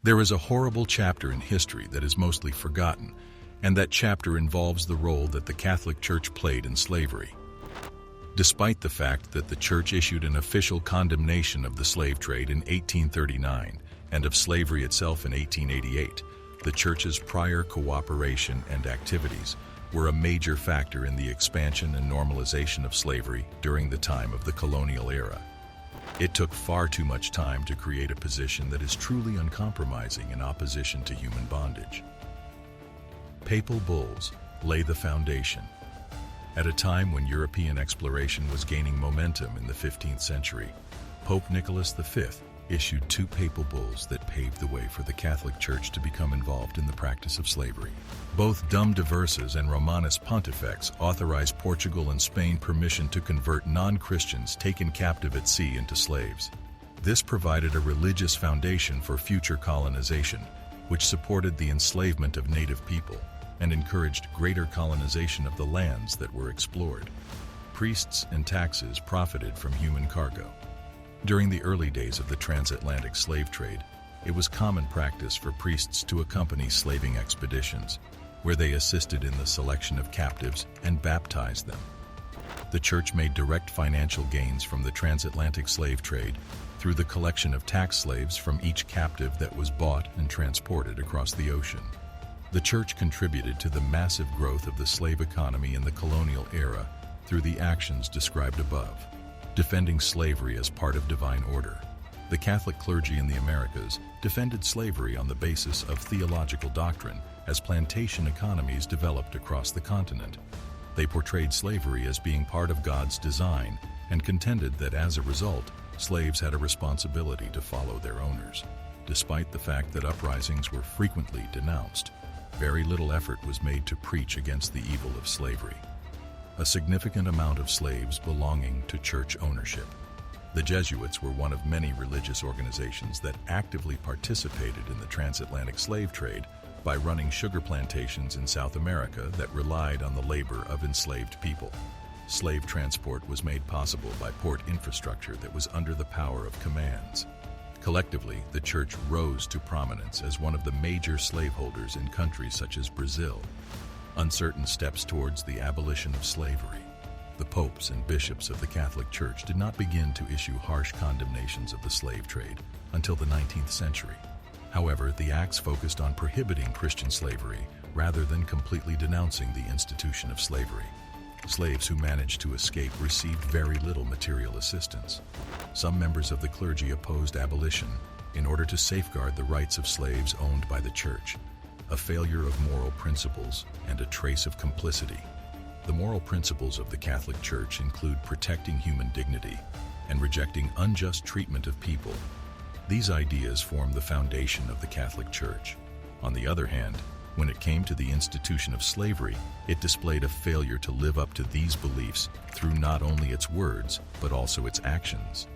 There is a horrible chapter in history that is mostly forgotten, and that chapter involves the role that the Catholic Church played in slavery. Despite the fact that the Church issued an official condemnation of the slave trade in 1839 and of slavery itself in 1888, the Church's prior cooperation and activities were a major factor in the expansion and normalization of slavery during the time of the colonial era. It took far too much time to create a position that is truly uncompromising in opposition to human bondage. Papal bulls lay the foundation. At a time when European exploration was gaining momentum in the 15th century, Pope Nicholas V issued 2 papal bulls that paved the way for the Catholic Church to become involved in the practice of slavery. Both Dum Diversas and Romanus Pontifex authorized Portugal and Spain permission to convert non-Christians taken captive at sea into slaves. This provided a religious foundation for future colonization, which supported the enslavement of native people and encouraged greater colonization of the lands that were explored. Priests and taxes profited from human cargo. During the early days of the transatlantic slave trade, it was common practice for priests to accompany slaving expeditions, where they assisted in the selection of captives and baptized them. The Church made direct financial gains from the transatlantic slave trade through the collection of tax slaves from each captive that was bought and transported across the ocean. The Church contributed to the massive growth of the slave economy in the colonial era through the actions described above. Defending slavery as part of divine order. The Catholic clergy in the Americas defended slavery on the basis of theological doctrine as plantation economies developed across the continent. They portrayed slavery as being part of God's design and contended that as a result, slaves had a responsibility to follow their owners. Despite the fact that uprisings were frequently denounced, very little effort was made to preach against the evil of slavery. A significant amount of slaves belonging to church ownership. The Jesuits were one of many religious organizations that actively participated in the transatlantic slave trade by running sugar plantations in South America that relied on the labor of enslaved people. Slave transport was made possible by port infrastructure that was under the power of commands. Collectively, the Church rose to prominence as one of the major slaveholders in countries such as Brazil. Uncertain steps towards the abolition of slavery. The popes and bishops of the Catholic Church did not begin to issue harsh condemnations of the slave trade until the 19th century. However, the acts focused on prohibiting Christian slavery rather than completely denouncing the institution of slavery. Slaves who managed to escape received very little material assistance. Some members of the clergy opposed abolition in order to safeguard the rights of slaves owned by the Church. A failure of moral principles and a trace of complicity. The moral principles of the Catholic Church include protecting human dignity and rejecting unjust treatment of people. These ideas form the foundation of the Catholic Church. On the other hand, when it came to the institution of slavery, it displayed a failure to live up to these beliefs through not only its words, but also its actions.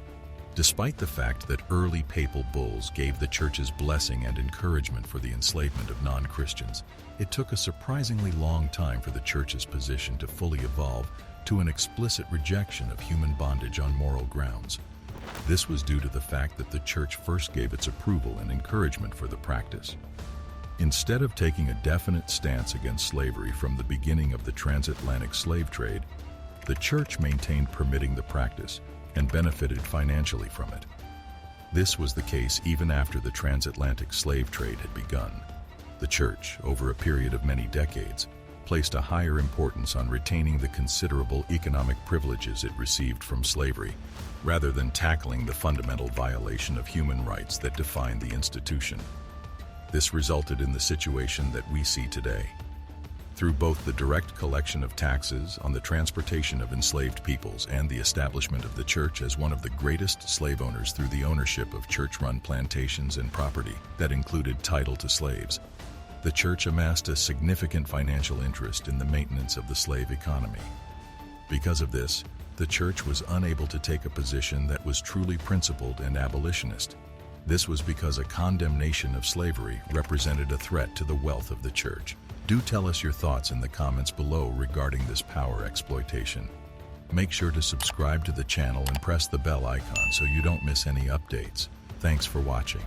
Despite the fact that early papal bulls gave the Church's blessing and encouragement for the enslavement of non-Christians, it took a surprisingly long time for the Church's position to fully evolve to an explicit rejection of human bondage on moral grounds. This was due to the fact that the Church first gave its approval and encouragement for the practice. Instead of taking a definite stance against slavery from the beginning of the transatlantic slave trade, the Church maintained permitting the practice and benefited financially from it. This was the case even after the transatlantic slave trade had begun. The Church, over a period of many decades, placed a higher importance on retaining the considerable economic privileges it received from slavery, rather than tackling the fundamental violation of human rights that defined the institution. This resulted in the situation that we see today. Through both the direct collection of taxes on the transportation of enslaved peoples and the establishment of the Church as one of the greatest slave owners through the ownership of church-run plantations and property that included title to slaves, the Church amassed a significant financial interest in the maintenance of the slave economy. Because of this, the Church was unable to take a position that was truly principled and abolitionist. This was because a condemnation of slavery represented a threat to the wealth of the Church. Do tell us your thoughts in the comments below regarding this power exploitation. Make sure to subscribe to the channel and press the bell icon so you don't miss any updates. Thanks for watching.